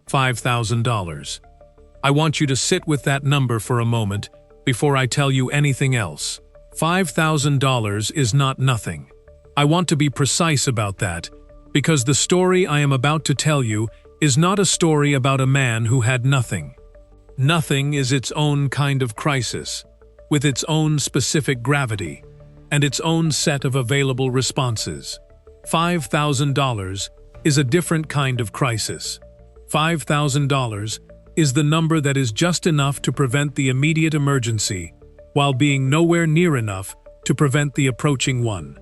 $5,000. I want you to sit with that number for a moment before I tell you anything else. $5,000 is not nothing. I want to be precise about that, because the story I am about to tell you is not a story about a man who had nothing. Nothing is its own kind of crisis, with its own specific gravity, and its own set of available responses. $5,000 is a different kind of crisis. $5,000 is the number that is just enough to prevent the immediate emergency, while being nowhere near enough to prevent the approaching one.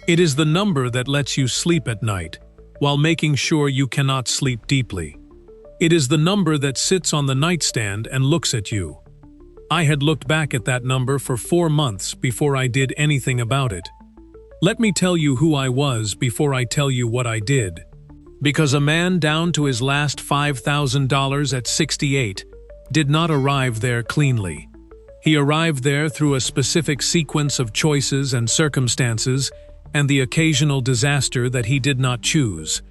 It is the number that lets you sleep at night, while making sure you cannot sleep deeply. It is the number that sits on the nightstand and looks at you. I had looked back at that number for 4 months before I did anything about it. Let me tell you who I was before I tell you what I did. Because a man down to his last $5,000 at 68 did not arrive there cleanly. He arrived there through a specific sequence of choices and circumstances and the occasional disaster that he did not choose.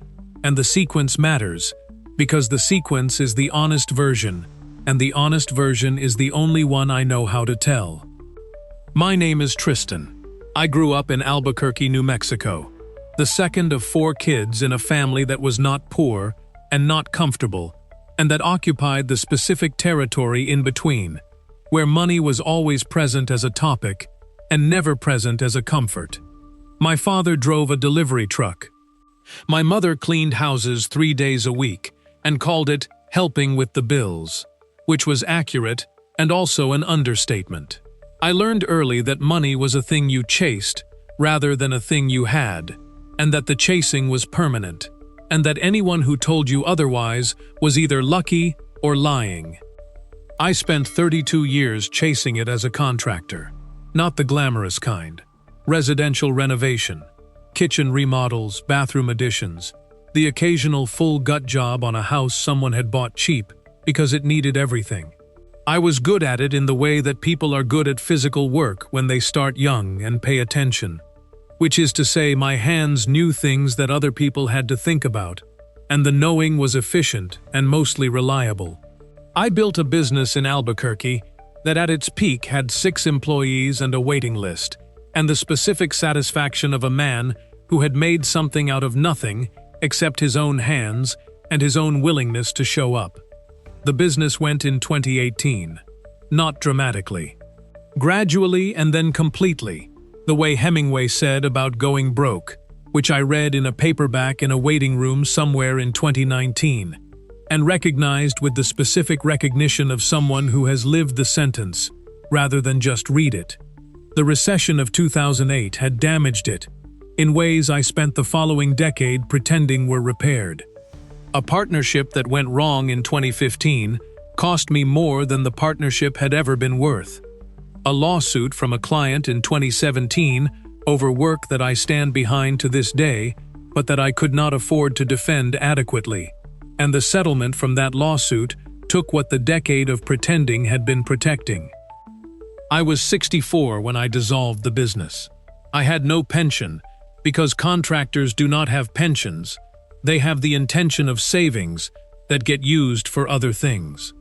And the sequence matters, because the sequence is the honest version, and the honest version is the only one I know how to tell. My name is Tristan. I grew up in Albuquerque, New Mexico, the second of 4 kids in a family that was not poor and not comfortable, and that occupied the specific territory in between, where money was always present as a topic and never present as a comfort. My father drove a delivery truck. My mother cleaned houses 3 days a week and called it helping with the bills, which was accurate and also an understatement. I learned early that money was a thing you chased rather than a thing you had, and that the chasing was permanent, and that anyone who told you otherwise was either lucky or lying. I spent 32 years chasing it as a contractor, not the glamorous kind. Residential renovation, kitchen remodels, bathroom additions, the occasional full gut job on a house someone had bought cheap because it needed everything. I was good at it in the way that people are good at physical work when they start young and pay attention, which is to say my hands knew things that other people had to think about, and the knowing was efficient and mostly reliable. I built a business in Albuquerque that at its peak had 6 employees and a waiting list, and the specific satisfaction of a man who had made something out of nothing except his own hands and his own willingness to show up. The business went in 2018. Not dramatically. Gradually and then completely, the way Hemingway said about going broke, which I read in a paperback in a waiting room somewhere in 2019, and recognized with the specific recognition of someone who has lived the sentence, rather than just read it. The recession of 2008 had damaged it, in ways I spent the following decade pretending were repaired. A partnership that went wrong in 2015 cost me more than the partnership had ever been worth. A lawsuit from a client in 2017 over work that I stand behind to this day, but that I could not afford to defend adequately. And the settlement from that lawsuit took what the decade of pretending had been protecting. I was 64 when I dissolved the business. I had no pension, because contractors do not have pensions. They have the intention of savings that get used for other things.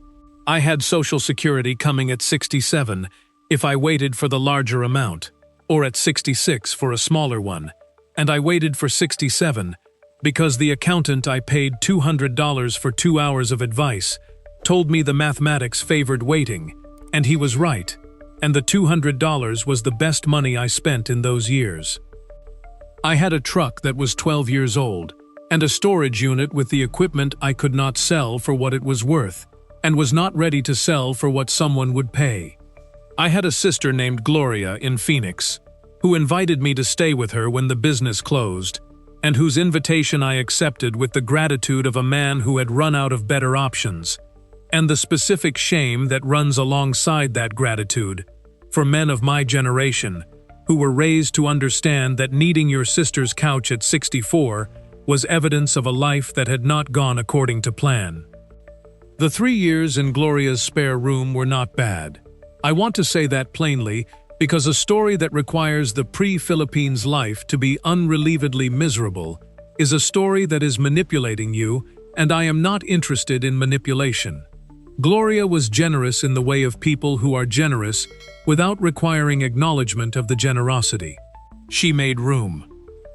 I had Social Security coming at 67 if I waited for the larger amount, or at 66 for a smaller one, and I waited for 67 because the accountant I paid $200 for 2 hours of advice told me the mathematics favored waiting, and he was right, and the $200 was the best money I spent in those years. I had a truck that was 12 years old, and a storage unit with the equipment I could not sell for what it was worth, and was not ready to sell for what someone would pay. I had a sister named Gloria in Phoenix, who invited me to stay with her when the business closed, and whose invitation I accepted with the gratitude of a man who had run out of better options, and the specific shame that runs alongside that gratitude, for men of my generation, who were raised to understand that needing your sister's couch at 64 was evidence of a life that had not gone according to plan. The 3 years in Gloria's spare room were not bad. I want to say that plainly because a story that requires the pre-Philippines life to be unrelievedly miserable is a story that is manipulating you and I am not interested in manipulation. Gloria was generous in the way of people who are generous without requiring acknowledgement of the generosity. She made room.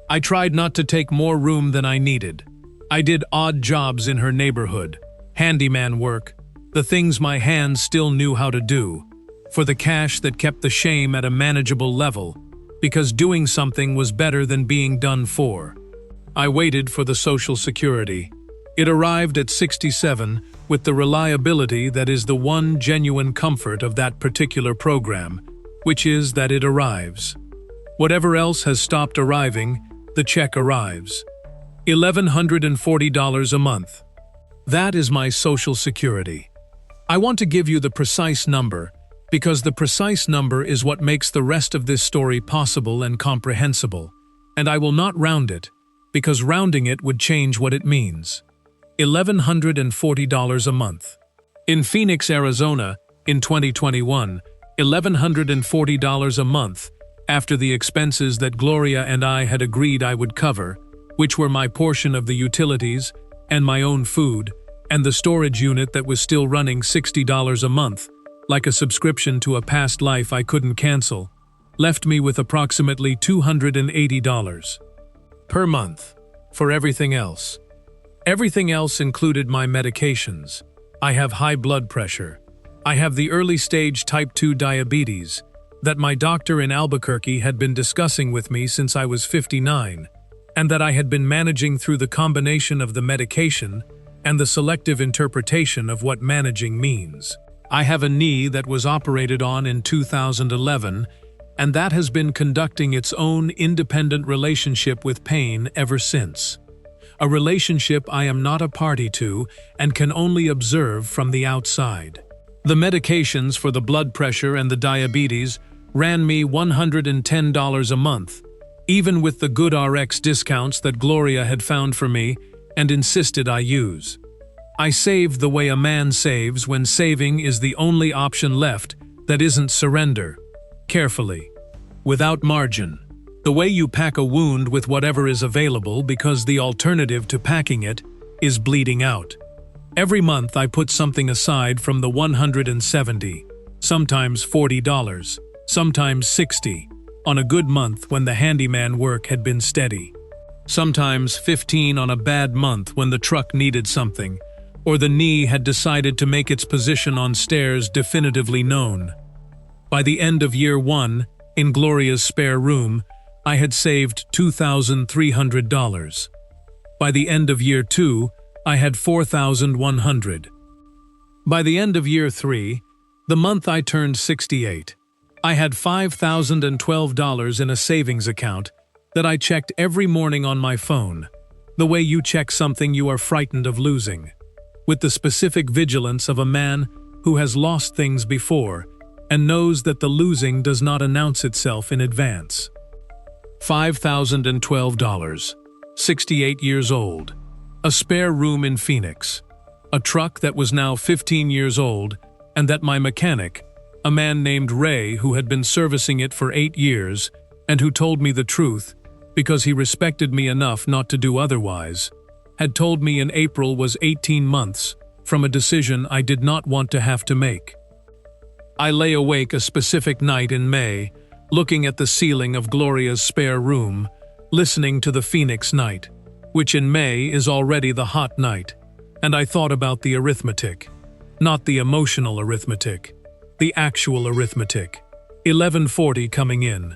I tried not to take more room than I needed. I did odd jobs in her neighborhood, handyman work, the things my hands still knew how to do, for the cash that kept the shame at a manageable level, because doing something was better than being done for. I waited for the Social Security. It arrived at 67 with the reliability that is the one genuine comfort of that particular program, which is that it arrives. Whatever else has stopped arriving, the check arrives. $1,140 a month. That is my Social Security. I want to give you the precise number, because the precise number is what makes the rest of this story possible and comprehensible, and I will not round it, because rounding it would change what it means. $1,140 a month. In Phoenix, Arizona, in 2021, $1,140 a month, after the expenses that Gloria and I had agreed I would cover, which were my portion of the utilities, and my own food, and the storage unit that was still running $60 a month, like a subscription to a past life I couldn't cancel, left me with approximately $280 per month for everything else. Everything else included my medications. I have high blood pressure. I have the early stage type 2 diabetes that my doctor in Albuquerque had been discussing with me since I was 59, and that I had been managing through the combination of the medication and the selective interpretation of what managing means. I have a knee that was operated on in 2011, and that has been conducting its own independent relationship with pain ever since. A relationship I am not a party to and can only observe from the outside. The medications for the blood pressure and the diabetes ran me $110 a month, even with the GoodRx discounts that Gloria had found for me and insisted I use. I saved the way a man saves when saving is the only option left that isn't surrender. Carefully. Without margin. The way you pack a wound with whatever is available, because the alternative to packing it is bleeding out. Every month I put something aside from the $170, sometimes $40, sometimes $60, on a good month when the handyman work had been steady. Sometimes $15 on a bad month when the truck needed something, or the knee had decided to make its position on stairs definitively known. By the end of year 1, in Gloria's spare room, I had saved $2,300. By the end of year 2, I had $4,100. By the end of year 3, the month I turned 68, I had $5,012 in a savings account that I checked every morning on my phone, the way you check something you are frightened of losing, with the specific vigilance of a man who has lost things before and knows that the losing does not announce itself in advance. $5,012, 68 years old, a spare room in Phoenix, a truck that was now 15 years old, and that my mechanic, a man named Ray who had been servicing it for 8 years and who told me the truth because he respected me enough not to do otherwise, had told me in April was 18 months from a decision I did not want to have to make. I lay awake a specific night in May, looking at the ceiling of Gloria's spare room, listening to the Phoenix night, which in May is already the hot night, and I thought about the arithmetic. Not the emotional arithmetic, the actual arithmetic. 1140 coming in,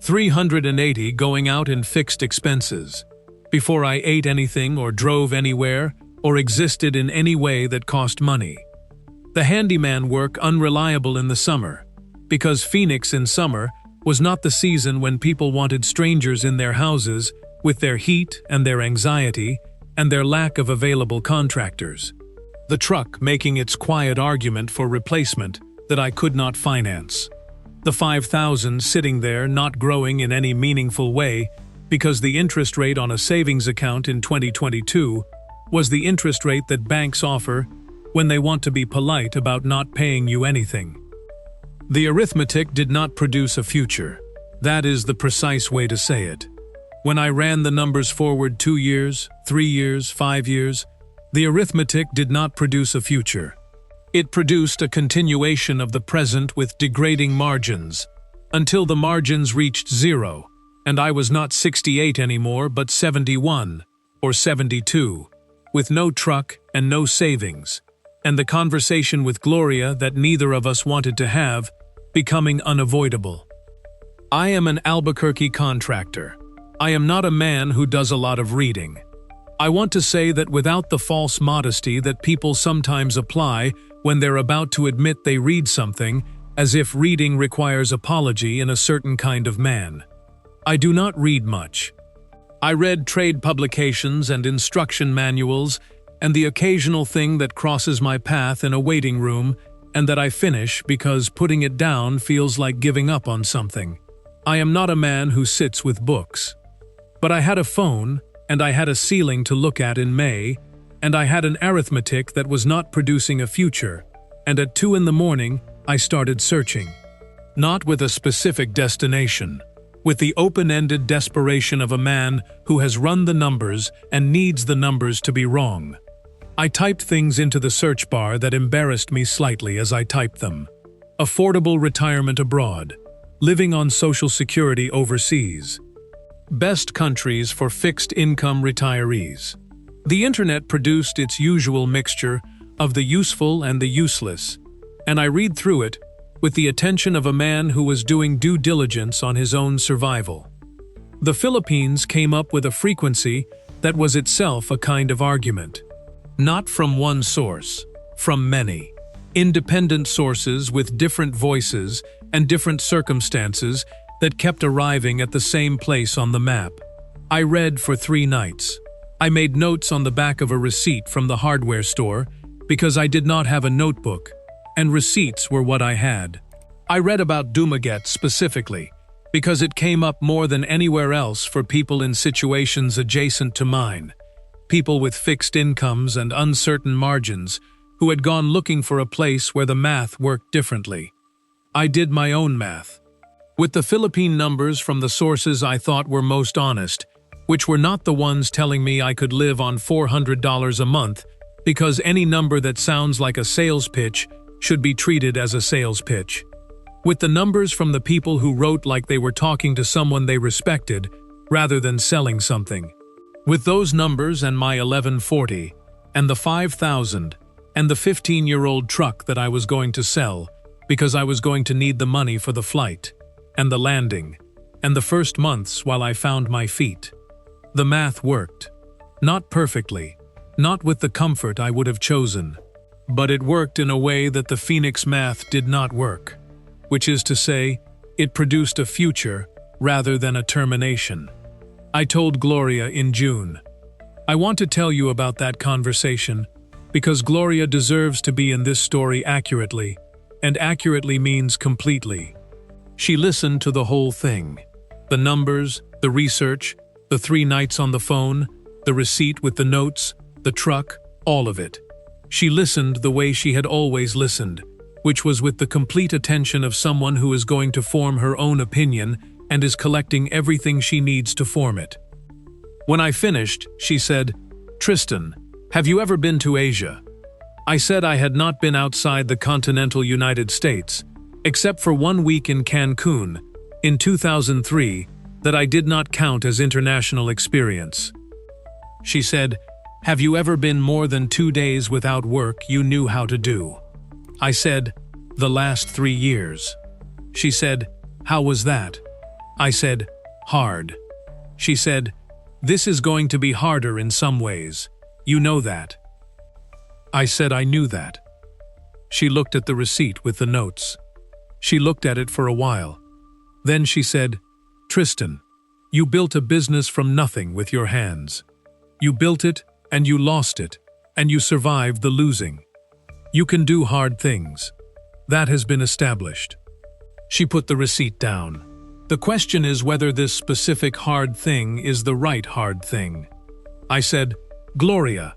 380 going out in fixed expenses, before I ate anything or drove anywhere or existed in any way that cost money. The handyman work unreliable in the summer, because Phoenix in summer was not the season when people wanted strangers in their houses with their heat and their anxiety and their lack of available contractors. The truck making its quiet argument for replacement that I could not finance. The $5,000 sitting there not growing in any meaningful way because the interest rate on a savings account in 2022 was the interest rate that banks offer when they want to be polite about not paying you anything. The arithmetic did not produce a future. That is the precise way to say it. When I ran the numbers forward 2 years, 3 years, 5 years, The arithmetic did not produce a future. It produced a continuation of the present with degrading margins, until the margins reached 0, and I was not 68 anymore but 71, or 72, with no truck and no savings, and the conversation with Gloria that neither of us wanted to have, becoming unavoidable. I am an Albuquerque contractor. I am not a man who does a lot of reading. I want to say that without the false modesty that people sometimes apply when they're about to admit they read something, as if reading requires apology in a certain kind of man. I do not read much. I read trade publications and instruction manuals and the occasional thing that crosses my path in a waiting room and that I finish because putting it down feels like giving up on something. I am not a man who sits with books. But I had a phone, and I had a ceiling to look at in May, and I had an arithmetic that was not producing a future, and at 2 in the morning, I started searching. Not with a specific destination, with the open-ended desperation of a man who has run the numbers and needs the numbers to be wrong. I typed things into the search bar that embarrassed me slightly as I typed them. Affordable retirement abroad. Living on Social Security overseas. Best countries for fixed-income retirees. The internet produced its usual mixture of the useful and the useless, and I read through it with the attention of a man who was doing due diligence on his own survival. The Philippines came up with a frequency that was itself a kind of argument. Not from one source, from many. Independent sources with different voices and different circumstances that kept arriving at the same place on the map. I read for 3 nights. I made notes on the back of a receipt from the hardware store because I did not have a notebook, and receipts were what I had. I read about Dumaguete specifically because it came up more than anywhere else for people in situations adjacent to mine, people with fixed incomes and uncertain margins who had gone looking for a place where the math worked differently. I did my own math. With the Philippine numbers from the sources I thought were most honest, which were not the ones telling me I could live on $400 a month, because any number that sounds like a sales pitch should be treated as a sales pitch. With the numbers from the people who wrote like they were talking to someone they respected, rather than selling something. With those numbers and my 1140, and the 5,000, and the 15-year-old truck that I was going to sell, because I was going to need the money for the flight, and the landing, and the first months while I found my feet. The math worked. Not perfectly, not with the comfort I would have chosen, but it worked in a way that the Phoenix math did not work, which is to say, it produced a future rather than a termination. I told Gloria in June. I want to tell you about that conversation because Gloria deserves to be in this story accurately, and accurately means completely. She listened to the whole thing. The numbers, the research, the 3 nights on the phone, the receipt with the notes, the truck, all of it. She listened the way she had always listened, which was with the complete attention of someone who is going to form her own opinion and is collecting everything she needs to form it. When I finished, she said, "Tristan, have you ever been to Asia?" I said I had not been outside the continental United States, except for 1 week in Cancun, in 2003, that I did not count as international experience. She said, "Have you ever been more than 2 days without work you knew how to do?" I said, "The last 3 years." She said, "How was that?" I said, "Hard." She said, "This is going to be harder in some ways. You know that." I said I knew that. She looked at the receipt with the notes. She looked at it for a while. Then she said, "Tristan, you built a business from nothing with your hands. You built it, and you lost it, and you survived the losing. You can do hard things. That has been established." She put the receipt down. The question is whether this specific hard thing is the right hard thing. I said, "Gloria,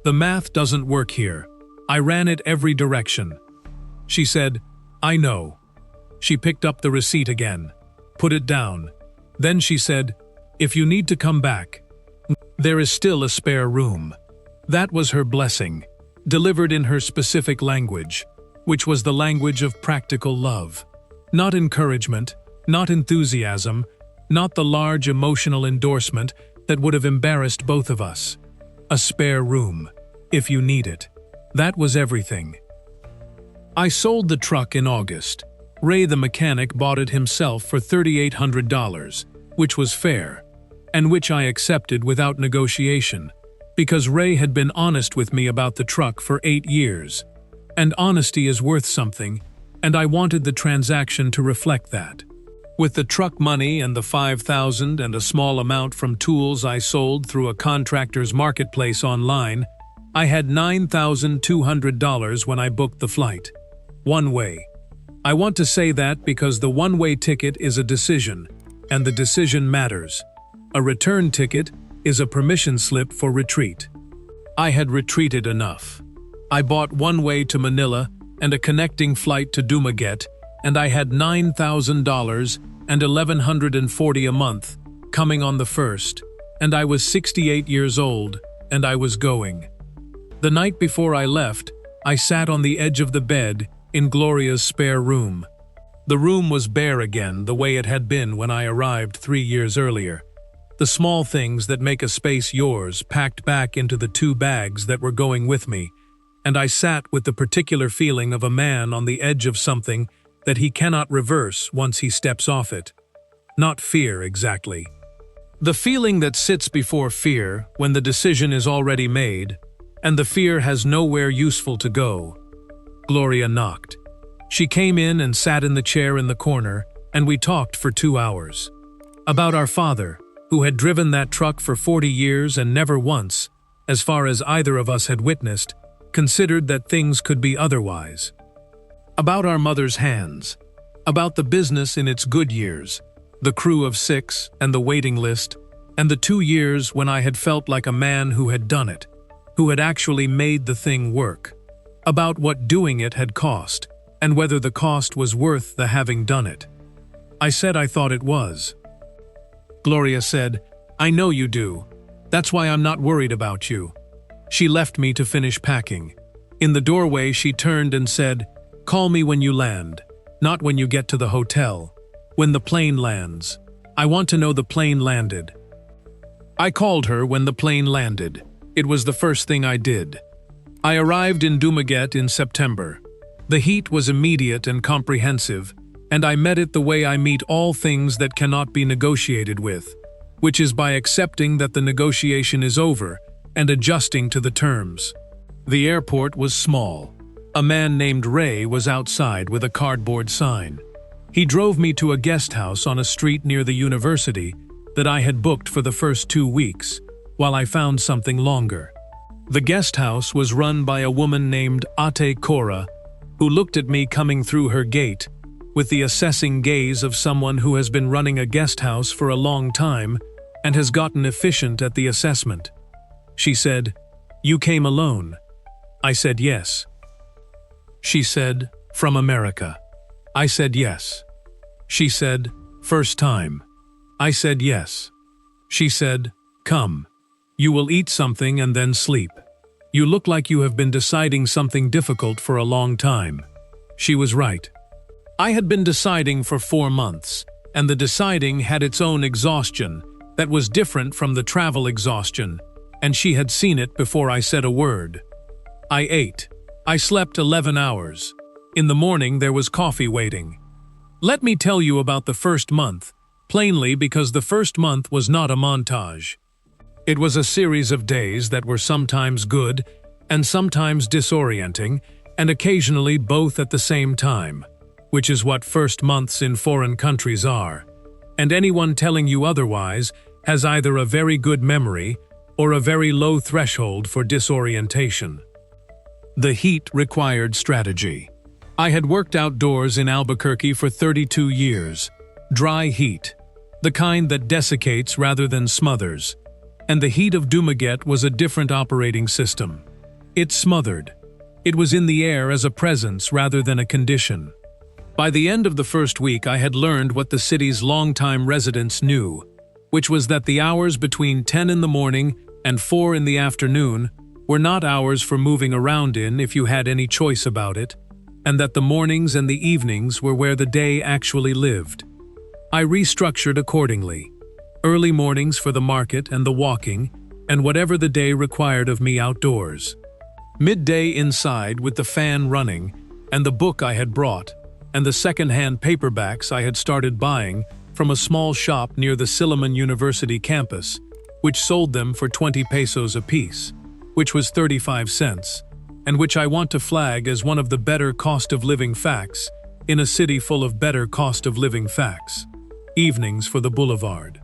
the math doesn't work here. I ran it every direction." She said, "I know." She picked up the receipt again, put it down. Then she said, "If you need to come back, there is still a spare room." That was her blessing, delivered in her specific language, which was the language of practical love. Not encouragement, not enthusiasm, not the large emotional endorsement that would have embarrassed both of us. A spare room, if you need it. That was everything. I sold the truck in August. Ray the mechanic bought it himself for $3,800, which was fair, and which I accepted without negotiation, because Ray had been honest with me about the truck for 8 years. And honesty is worth something, and I wanted the transaction to reflect that. With the truck money and the $5,000 and a small amount from tools I sold through a contractor's marketplace online, I had $9,200 when I booked the flight. One way. I want to say that because the one-way ticket is a decision, and the decision matters. A return ticket is a permission slip for retreat. I had retreated enough. I bought one way to Manila and a connecting flight to Dumaguete, and I had $9,000 and $1,140 a month coming on the 1st, and I was 68 years old, and I was going. The night before I left, I sat on the edge of the bed in Gloria's spare room. The room was bare again, the way it had been when I arrived 3 years earlier. The small things that make a space yours packed back into the 2 bags that were going with me, and I sat with the particular feeling of a man on the edge of something that he cannot reverse once he steps off it. Not fear, exactly. The feeling that sits before fear when the decision is already made, and the fear has nowhere useful to go. Gloria knocked. She came in and sat in the chair in the corner, and we talked for 2 hours. About our father, who had driven that truck for 40 years and never once, as far as either of us had witnessed, considered that things could be otherwise. About our mother's hands. About the business in its good years, the crew of 6 and the waiting list, and the 2 years when I had felt like a man who had done it, who had actually made the thing work. About what doing it had cost, and whether the cost was worth the having done it. I said I thought it was. Gloria said, "I know you do. That's why I'm not worried about you." She left me to finish packing. In the doorway she turned and said, "Call me when you land, not when you get to the hotel. When the plane lands. I want to know the plane landed." I called her when the plane landed. It was the first thing I did. I arrived in Dumaguete in September. The heat was immediate and comprehensive, and I met it the way I meet all things that cannot be negotiated with, which is by accepting that the negotiation is over and adjusting to the terms. The airport was small. A man named Ray was outside with a cardboard sign. He drove me to a guest house on a street near the university that I had booked for the first 2 weeks, while I found something longer. The guest house was run by a woman named Ate Cora, who looked at me coming through her gate with the assessing gaze of someone who has been running a guest house for a long time and has gotten efficient at the assessment. She said, "You came alone?" I said yes. She said, "From America?" I said yes. She said, "First time?" I said yes. She said, "Come. You will eat something and then sleep. You look like you have been deciding something difficult for a long time." She was right. I had been deciding for 4 months, and the deciding had its own exhaustion that was different from the travel exhaustion, and she had seen it before I said a word. I ate. I slept 11 hours. In the morning there was coffee waiting. Let me tell you about the first month, plainly because the first month was not a montage. It was a series of days that were sometimes good and sometimes disorienting, and occasionally both at the same time, which is what first months in foreign countries are. And anyone telling you otherwise has either a very good memory or a very low threshold for disorientation. The heat required strategy. I had worked outdoors in Albuquerque for 32 years. Dry heat, the kind that desiccates rather than smothers. And the heat of Dumaguete was a different operating system. It smothered. It was in the air as a presence rather than a condition. By the end of the first week I had learned what the city's longtime residents knew, which was that the hours between 10 in the morning and 4 in the afternoon were not hours for moving around in if you had any choice about it, and that the mornings and the evenings were where the day actually lived. I restructured accordingly. Early mornings for the market and the walking, and whatever the day required of me outdoors. Midday inside with the fan running, and the book I had brought, and the second-hand paperbacks I had started buying from a small shop near the Silliman University campus, which sold them for 20 pesos apiece, which was 35 cents, and which I want to flag as one of the better cost of living facts in a city full of better cost of living facts. Evenings for the boulevard.